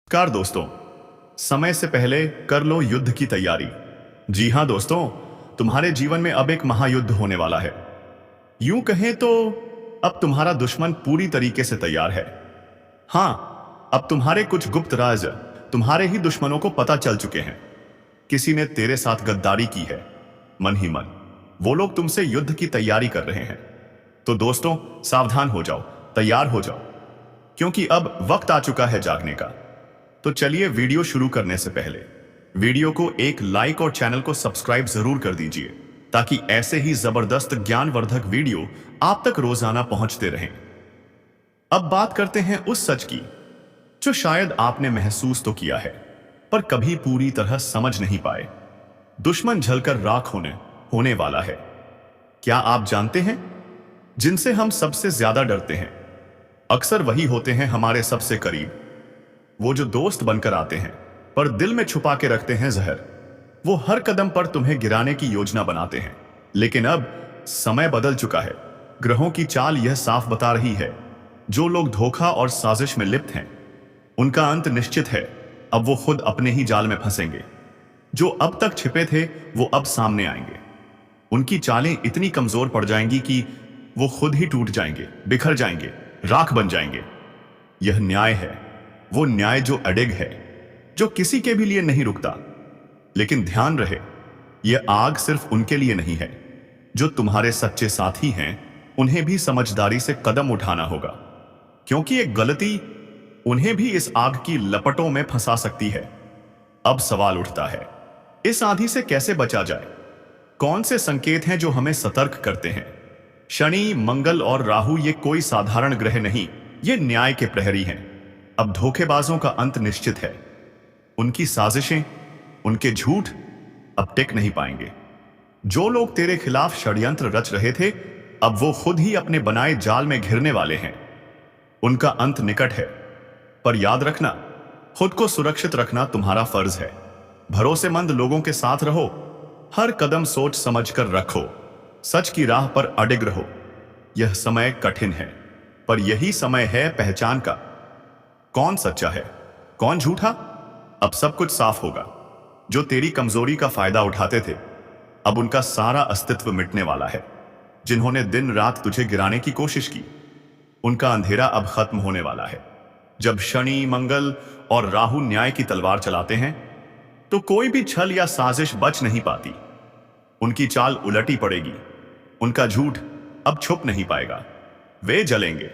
नमस्कार दोस्तों। समय से पहले कर लो युद्ध की तैयारी। जी हां दोस्तों, तुम्हारे जीवन में अब एक महायुद्ध होने वाला है। यूं कहें तो अब तुम्हारा दुश्मन पूरी तरीके से तैयार है। हां, अब तुम्हारे कुछ गुप्त राज तुम्हारे ही दुश्मनों को पता चल चुके हैं। किसी ने तेरे साथ गद्दारी की है, मन ही मन वो लोग तुमसे युद्ध की तैयारी कर रहे हैं। तो दोस्तों, सावधान हो जाओ, तैयार हो जाओ, क्योंकि अब वक्त आ चुका है जागने का। तो चलिए, वीडियो शुरू करने से पहले वीडियो को एक लाइक और चैनल को सब्सक्राइब जरूर कर दीजिए, ताकि ऐसे ही जबरदस्त ज्ञानवर्धक वीडियो आप तक रोजाना पहुंचते रहें। अब बात करते हैं उस सच की जो शायद आपने महसूस तो किया है, पर कभी पूरी तरह समझ नहीं पाए। दुश्मन जलकर राख होने वाला है। क्या आप जानते हैं, जिनसे हम सबसे ज्यादा डरते हैं अक्सर वही होते हैं हमारे सबसे करीब। वो जो दोस्त बनकर आते हैं पर दिल में छुपा के रखते हैं जहर। वो हर कदम पर तुम्हें गिराने की योजना बनाते हैं। लेकिन अब समय बदल चुका है। ग्रहों की चाल यह साफ बता रही है, जो लोग धोखा और साजिश में लिप्त हैं उनका अंत निश्चित है। अब वो खुद अपने ही जाल में फंसेंगे। जो अब तक छिपे थे वो अब सामने आएंगे। उनकी चालें इतनी कमजोर पड़ जाएंगी कि वो खुद ही टूट जाएंगे, बिखर जाएंगे, राख बन जाएंगे। यह न्याय है, वो न्याय जो अडिग है, जो किसी के भी लिए नहीं रुकता। लेकिन ध्यान रहे, यह आग सिर्फ उनके लिए नहीं है जो तुम्हारे सच्चे साथी हैं। उन्हें भी समझदारी से कदम उठाना होगा, क्योंकि एक गलती उन्हें भी इस आग की लपटों में फंसा सकती है। अब सवाल उठता है, इस आंधी से कैसे बचा जाए? कौन से संकेत हैं जो हमें सतर्क करते हैं? शनि, मंगल और राहु ये कोई साधारण ग्रह नहीं, ये न्याय के प्रहरी हैं। अब धोखेबाजों का अंत निश्चित है। उनकी साजिशें, उनके झूठ अब टिक नहीं पाएंगे। जो लोग तेरे खिलाफ षड्यंत्र रच रहे थे, अब वो खुद ही अपने बनाए जाल में घिरने वाले हैं। उनका अंत निकट है। पर याद रखना, खुद को सुरक्षित रखना तुम्हारा फर्ज है। भरोसेमंद लोगों के साथ रहो, हर कदम सोच समझकर रखो, सच की राह पर अडिग रहो। यह समय कठिन है, पर यही समय है पहचान का। कौन सच्चा है, कौन झूठा, अब सब कुछ साफ होगा। जो तेरी कमजोरी का फायदा उठाते थे, अब उनका सारा अस्तित्व मिटने वाला है। जिन्होंने दिन रात तुझे गिराने की कोशिश की, उनका अंधेरा अब खत्म होने वाला है। जब शनि, मंगल और राहु न्याय की तलवार चलाते हैं, तो कोई भी छल या साजिश बच नहीं पाती। उनकी चाल उलटी पड़ेगी। उनका झूठ अब छुप नहीं पाएगा। वे जलेंगे,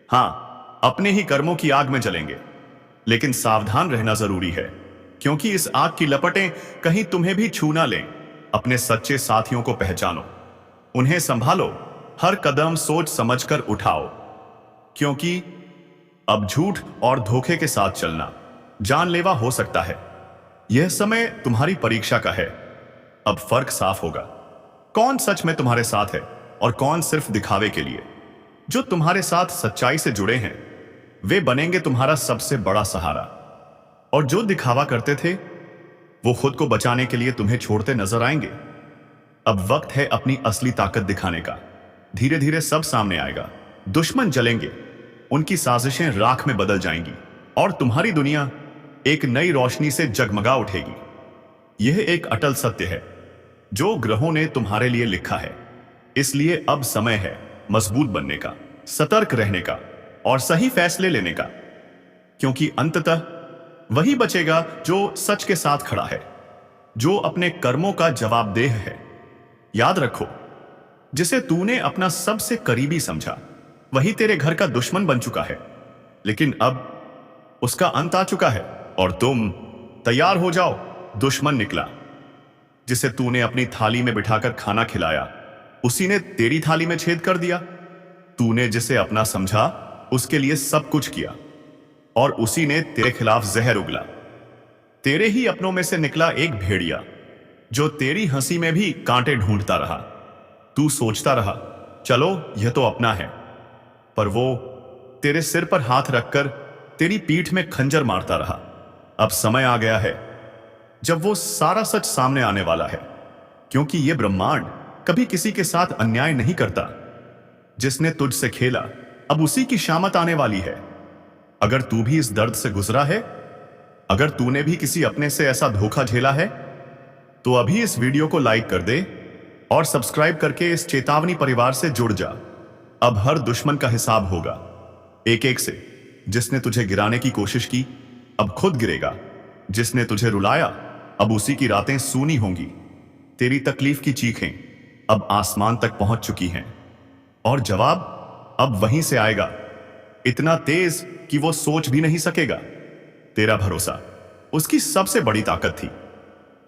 हां, अपने ही कर्मों की आग में जलेंगे। लेकिन सावधान रहना जरूरी है, क्योंकि इस आग की लपटें कहीं तुम्हें भी छू ना लें। अपने सच्चे साथियों को पहचानो, उन्हें संभालो, हर कदम सोच समझकर उठाओ, क्योंकि अब झूठ और धोखे के साथ चलना जानलेवा हो सकता है। यह समय तुम्हारी परीक्षा का है। अब फर्क साफ होगा, कौन सच में तुम्हारे साथ है और कौन सिर्फ दिखावे के लिए। जो तुम्हारे साथ सच्चाई से जुड़े हैं, वे बनेंगे तुम्हारा सबसे बड़ा सहारा, और जो दिखावा करते थे, वो खुद को बचाने के लिए तुम्हें छोड़ते नजर आएंगे। अब वक्त है अपनी असली ताकत दिखाने का। धीरे धीरे सब सामने आएगा। दुश्मन जलेंगे, उनकी साजिशें राख में बदल जाएंगी, और तुम्हारी दुनिया एक नई रोशनी से जगमगा उठेगी। यह एक अटल सत्य है जो ग्रहों ने तुम्हारे लिए लिखा है। इसलिए अब समय है मजबूत बनने का, सतर्क रहने का और सही फैसले लेने का, क्योंकि अंततः वही बचेगा जो सच के साथ खड़ा है, जो अपने कर्मों का जवाबदेह है। याद रखो, जिसे तूने अपना सबसे करीबी समझा, वही तेरे घर का दुश्मन बन चुका है। लेकिन अब उसका अंत आ चुका है, और तुम तैयार हो जाओ। दुश्मन निकला। जिसे तूने अपनी थाली में बिठाकर खाना खिलाया, उसी ने तेरी थाली में छेद कर दिया। तूने जिसे अपना समझा, उसके लिए सब कुछ किया, और उसी ने तेरे खिलाफ जहर उगला। तेरे ही अपनों में से निकला एक भेड़िया, जो तेरी हंसी में भी कांटे ढूंढता रहा। तू सोचता रहा, चलो यह तो अपना है, पर वो तेरे सिर पर हाथ रखकर तेरी पीठ में खंजर मारता रहा। अब समय आ गया है जब वो सारा सच सामने आने वाला है, क्योंकि यह ब्रह्मांड कभी किसी के साथ अन्याय नहीं करता। जिसने तुझसे खेला, अब उसी की शामत आने वाली है। अगर तू भी इस दर्द से गुजरा है, अगर तूने भी किसी अपने से ऐसा धोखा झेला है तो अभी इस वीडियो को लाइक कर दे और सब्सक्राइब करके इस चेतावनी परिवार से जुड़ जा। अब हर दुश्मन का हिसाब होगा, एक एक से। जिसने तुझे गिराने की कोशिश की अब खुद गिरेगा, जिसने तुझे रुलाया अब उसी की रातें सूनी होंगी। तेरी तकलीफ की चीखें अब आसमान तक पहुंच चुकी हैं और जवाब अब वहीं से आएगा, इतना तेज कि वो सोच भी नहीं सकेगा। तेरा भरोसा उसकी सबसे बड़ी ताकत थी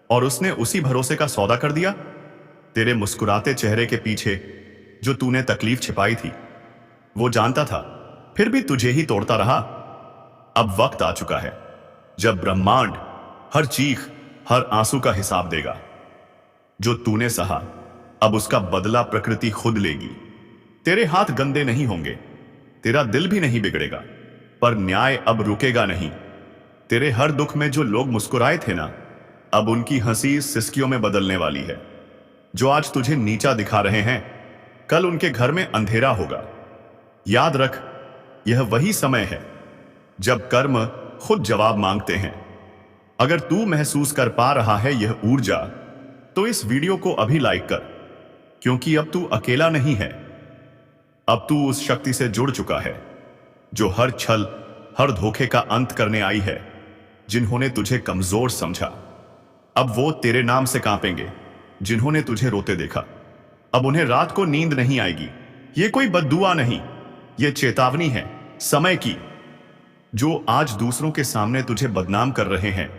और उसने उसी भरोसे का सौदा कर दिया। तेरे मुस्कुराते चेहरे के पीछे जो तूने तकलीफ छिपाई थी वो जानता था, फिर भी तुझे ही तोड़ता रहा। अब वक्त आ चुका है जब ब्रह्मांड हर चीख, हर आंसू का हिसाब देगा। जो तूने सहा अब उसका बदला प्रकृति खुद लेगी। तेरे हाथ गंदे नहीं होंगे, तेरा दिल भी नहीं बिगड़ेगा, पर न्याय अब रुकेगा नहीं। तेरे हर दुख में जो लोग मुस्कुराए थे ना, अब उनकी हंसी सिसकियों में बदलने वाली है। जो आज तुझे नीचा दिखा रहे हैं कल उनके घर में अंधेरा होगा। याद रख, यह वही समय है जब कर्म खुद जवाब मांगते हैं। अगर तू महसूस कर पा रहा है यह ऊर्जा तो इस वीडियो को अभी लाइक कर, क्योंकि अब तू अकेला नहीं है। अब तू उस शक्ति से जुड़ चुका है जो हर छल, हर धोखे का अंत करने आई है। जिन्होंने तुझे कमजोर समझा अब वो तेरे नाम से कांपेंगे। जिन्होंने तुझे रोते देखा अब उन्हें रात को नींद नहीं आएगी। ये कोई बद्दुआ नहीं, ये चेतावनी है समय की। जो आज दूसरों के सामने तुझे बदनाम कर रहे हैं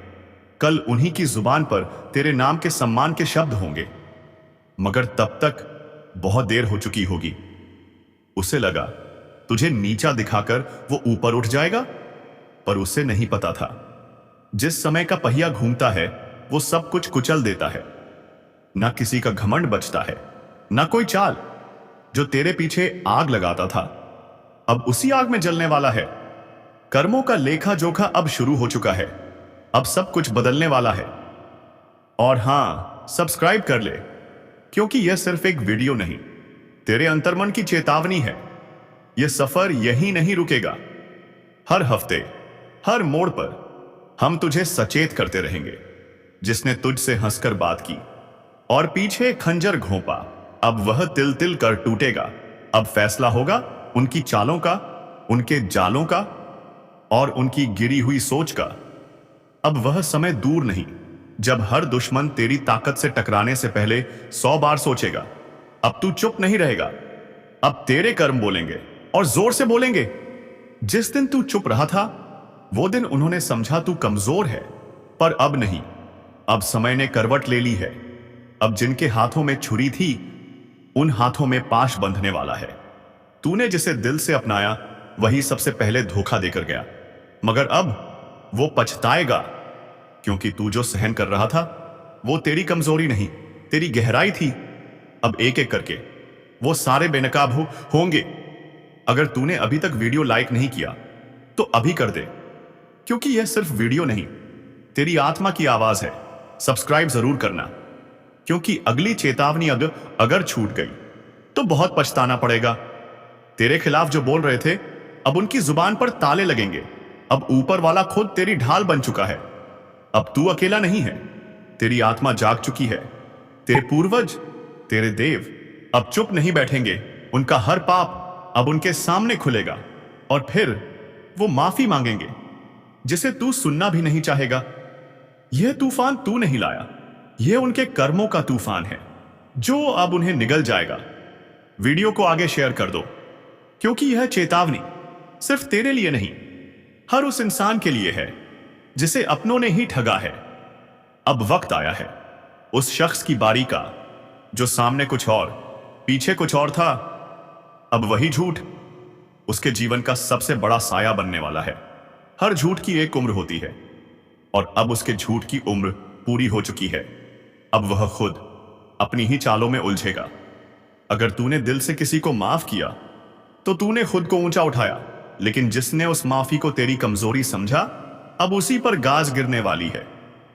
कल उन्हीं की जुबान पर तेरे नाम के सम्मान के शब्द होंगे, मगर तब तक बहुत देर हो चुकी होगी। उसे लगा तुझे नीचा दिखाकर वो ऊपर उठ जाएगा, पर उसे नहीं पता था जिस समय का पहिया घूमता है वो सब कुछ कुचल देता है। ना किसी का घमंड बचता है, ना कोई चाल। जो तेरे पीछे आग लगाता था अब उसी आग में जलने वाला है। कर्मों का लेखा जोखा अब शुरू हो चुका है, अब सब कुछ बदलने वाला है। और हां, सब्सक्राइब कर ले, क्योंकि यह सिर्फ एक वीडियो नहीं, तेरे अंतर्मन की चेतावनी है। यह सफर यहीं नहीं रुकेगा। हर हफ्ते, हर मोड़ पर हम तुझे सचेत करते रहेंगे। जिसने तुझसे हंसकर बात की और पीछे खंजर घोंपा अब वह तिल तिल कर टूटेगा। अब फैसला होगा उनकी चालों का, उनके जालों का और उनकी गिरी हुई सोच का। अब वह समय दूर नहीं जब हर दुश्मन तेरी ताकत से टकराने से पहले 100 बार सोचेगा। अब तू चुप नहीं रहेगा, अब तेरे कर्म बोलेंगे और जोर से बोलेंगे। जिस दिन तू चुप रहा था वो दिन उन्होंने समझा तू कमजोर है, पर अब नहीं। अब समय ने करवट ले ली है। अब जिनके हाथों में छुरी थी उन हाथों में पाश बंधने वाला है। तूने जिसे दिल से अपनाया वही सबसे पहले धोखा देकर गया, मगर अब वो पछताएगा, क्योंकि तू जो सहन कर रहा था वो तेरी कमजोरी नहीं, तेरी गहराई थी। अब एक एक करके वो सारे बेनकाब होंगे। अगर तूने अभी तक वीडियो लाइक नहीं किया तो अभी कर दे, क्योंकि यह सिर्फ वीडियो नहीं, तेरी आत्मा की आवाज है। सब्सक्राइब जरूर करना, क्योंकि अगली चेतावनी अगर छूट गई तो बहुत पछताना पड़ेगा। तेरे खिलाफ जो बोल रहे थे अब उनकी जुबान पर ताले लगेंगे। अब ऊपर वाला खुद तेरी ढाल बन चुका है। अब तू अकेला नहीं है, तेरी आत्मा जाग चुकी है। तेरे पूर्वज, तेरे देव अब चुप नहीं बैठेंगे। उनका हर पाप अब उनके सामने खुलेगा और फिर वो माफी मांगेंगे, जिसे तू सुनना भी नहीं चाहेगा। यह तूफान तू नहीं लाया, यह उनके कर्मों का तूफान है जो अब उन्हें निगल जाएगा। वीडियो को आगे शेयर कर दो, क्योंकि यह चेतावनी सिर्फ तेरे लिए नहीं, हर उस इंसान के लिए है जिसे अपनों ने ही ठगा है। अब वक्त आया है उस शख्स की बारी का जो सामने कुछ और, पीछे कुछ और था। अब वही झूठ उसके जीवन का सबसे बड़ा साया बनने वाला है। हर झूठ की एक उम्र होती है और अब उसके झूठ की उम्र पूरी हो चुकी है। अब वह खुद अपनी ही चालों में उलझेगा। अगर तूने दिल से किसी को माफ किया तो तूने खुद को ऊंचा उठाया, लेकिन जिसने उस माफी को तेरी कमजोरी समझा अब उसी पर गाज गिरने वाली है।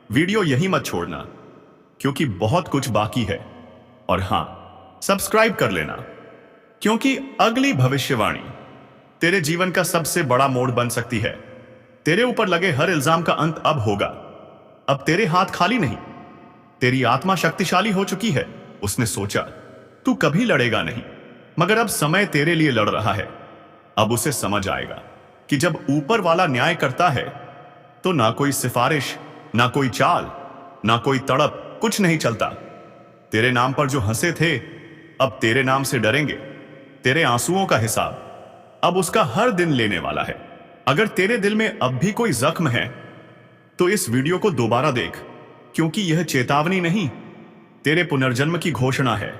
वीडियो यही मत छोड़ना, क्योंकि बहुत कुछ बाकी है। और हां, सब्सक्राइब कर लेना, क्योंकि अगली भविष्यवाणी तेरे जीवन का सबसे बड़ा मोड़ बन सकती है। तेरे ऊपर लगे हर इल्जाम का अंत अब होगा। अब तेरे हाथ खाली नहीं, तेरी आत्मा शक्तिशाली हो चुकी है। उसने सोचा, तू कभी लड़ेगा नहीं, मगर अब समय तेरे लिए लड़ रहा है। अब उसे समझ आएगा कि जब ऊपर वाला न्याय करता है तो ना कोई सिफारिश, ना कोई चाल, ना कोई तड़प, कुछ नहीं चलता। तेरे नाम पर जो हंसे थे अब तेरे नाम से डरेंगे। तेरे आंसुओं का हिसाब अब उसका हर दिन लेने वाला है। अगर तेरे दिल में अब भी कोई जख्म है तो इस वीडियो को दोबारा देख, क्योंकि यह चेतावनी नहीं, तेरे पुनर्जन्म की घोषणा है।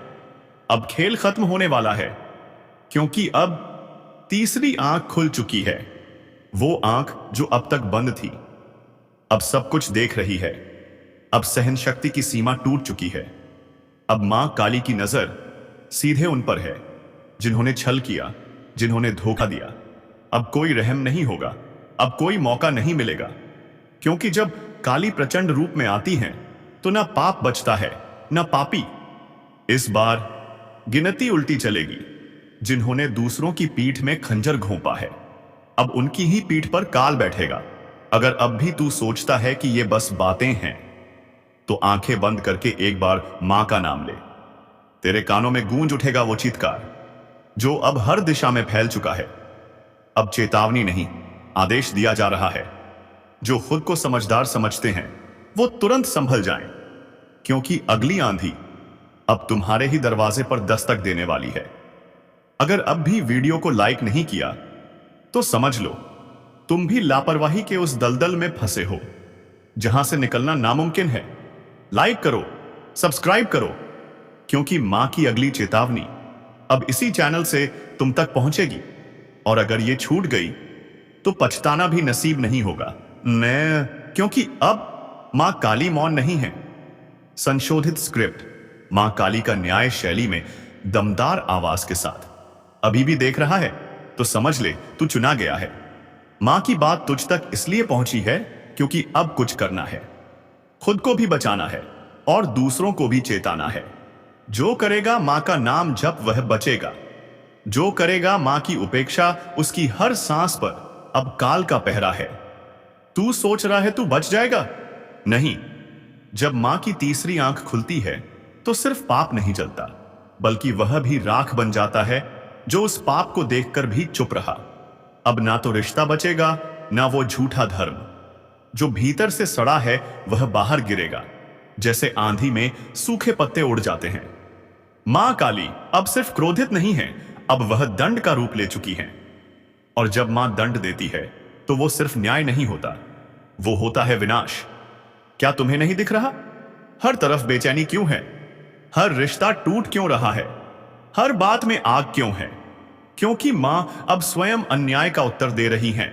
अब खेल खत्म होने वाला है, क्योंकि अब तीसरी आंख खुल चुकी है। वो आंख जो अब तक बंद थी, अब सब कुछ देख रही है। अब सहन शक्ति की सीमा टूट चुकी है। अब मां काली की नजर सीधे उन पर है जिन्होंने छल किया, जिन्होंने धोखा दिया। अब कोई रहम नहीं होगा, अब कोई मौका नहीं मिलेगा, क्योंकि जब काली प्रचंड रूप में आती हैं तो ना पाप बचता है, ना पापी। इस बार गिनती उल्टी चलेगी। जिन्होंने दूसरों की पीठ में खंजर घोंपा है, अब उनकी ही पीठ पर काल बैठेगा। अगर अब भी तू सोचता है कि ये बस बातें हैं, तो आंखें बंद करके एक बार मां का नाम ले। तेरे कानों में गूंज उठेगा वो चीत्कार जो अब हर दिशा में फैल चुका है। अब चेतावनी नहीं, आदेश दिया जा रहा है। जो खुद को समझदार समझते हैं वो तुरंत संभल जाएं, क्योंकि अगली आंधी अब तुम्हारे ही दरवाजे पर दस्तक देने वाली है। अगर अब भी वीडियो को लाइक नहीं किया तो समझ लो तुम भी लापरवाही के उस दलदल में फंसे हो जहां से निकलना नामुमकिन है। लाइक करो, सब्सक्राइब करो, क्योंकि मां की अगली चेतावनी अब इसी चैनल से तुम तक पहुंचेगी। और अगर ये छूट गई तो पछताना भी नसीब नहीं होगा। क्योंकि अब मां काली मौन नहीं है। संशोधित स्क्रिप्ट मां काली का न्याय शैली में दमदार आवाज के साथ। अभी भी देख रहा है तो समझ ले तू चुना गया है। मां की बात तुझ तक इसलिए पहुंची है क्योंकि अब कुछ करना है, खुद को भी बचाना है और दूसरों को भी चेताना है। जो करेगा मां का नाम जप वह बचेगा। जो करेगा मां की उपेक्षा, उसकी हर सांस पर अब काल का पहरा है। तू सोच रहा है तू बच जाएगा? नहीं। जब मां की तीसरी आंख खुलती है तो सिर्फ पाप नहीं जलता, बल्कि वह भी राख बन जाता है जो उस पाप को देखकर भी चुप रहा। अब ना तो रिश्ता बचेगा, ना वो झूठा धर्म। जो भीतर से सड़ा है वह बाहर गिरेगा, जैसे आंधी में सूखे पत्ते उड़ जाते हैं। मां काली अब सिर्फ क्रोधित नहीं है, अब वह दंड का रूप ले चुकी है। और जब मां दंड देती है तो वो सिर्फ न्याय नहीं होता, वो होता है विनाश। क्या तुम्हें नहीं दिख रहा? हर तरफ बेचैनी क्यों है? हर रिश्ता टूट क्यों रहा है? हर बात में आग क्यों है? क्योंकि मां अब स्वयं अन्याय का उत्तर दे रही हैं।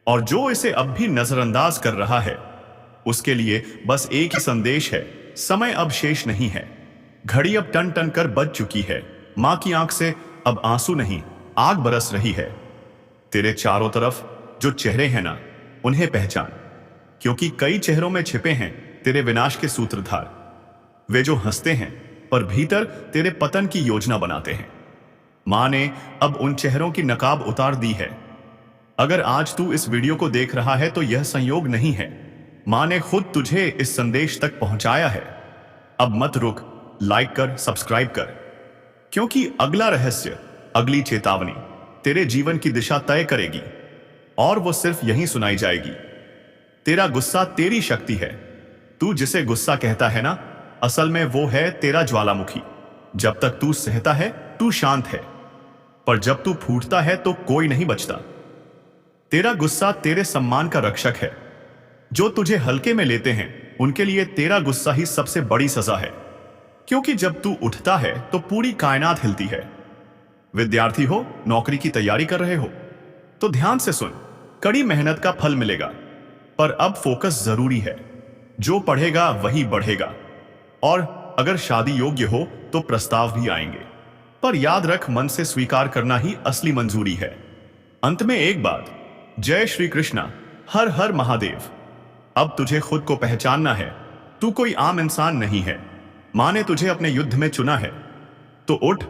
और जो इसे अब भी नजरअंदाज कर रहा है उसके लिए बस एक ही संदेश है, समय अब शेष नहीं है। घड़ी अब टन टन कर बज चुकी है। मां की आंख से अब आंसू नहीं, आग बरस रही है। तेरे चारों तरफ जो चेहरे हैं ना, उन्हें पहचान, क्योंकि कई चेहरों में छिपे हैं तेरे विनाश के सूत्रधार। वे जो हंसते हैं पर भीतर तेरे पतन की योजना बनाते हैं। मां ने अब उन चेहरों की नकाब उतार दी है। अगर आज तू इस वीडियो को देख रहा है तो यह संयोग नहीं है, मां ने खुद तुझे इस संदेश तक पहुंचाया है। अब मत रुक, लाइक कर, सब्सक्राइब कर, क्योंकि अगला रहस्य, अगली चेतावनी तेरे जीवन की दिशा तय करेगी, और वो सिर्फ यहीं सुनाई जाएगी। तेरा गुस्सा तेरी शक्ति है। तू जिसे गुस्सा कहता है ना, असल में वो है तेरा ज्वालामुखी। जब तक तू सहता है तू शांत है, पर जब तू फूटता है तो कोई नहीं बचता। तेरा गुस्सा तेरे सम्मान का रक्षक है। जो तुझे हल्के में लेते हैं उनके लिए तेरा गुस्सा ही सबसे बड़ी सजा है, क्योंकि जब तू उठता है तो पूरी कायनात हिलती है। विद्यार्थी हो, नौकरी की तैयारी कर रहे हो तो ध्यान से सुन, कड़ी मेहनत का फल मिलेगा, पर अब फोकस जरूरी है। जो पढ़ेगा वही बढ़ेगा, और अगर शादी योग्य हो तो प्रस्ताव भी आएंगे, पर याद रख, मन से स्वीकार करना ही असली मंजूरी है। अंत में एक बात, जय श्री कृष्णा, हर हर महादेव। अब तुझे खुद को पहचानना है। तू कोई आम इंसान नहीं है। मां ने तुझे अपने युद्ध में चुना है, तो उठ,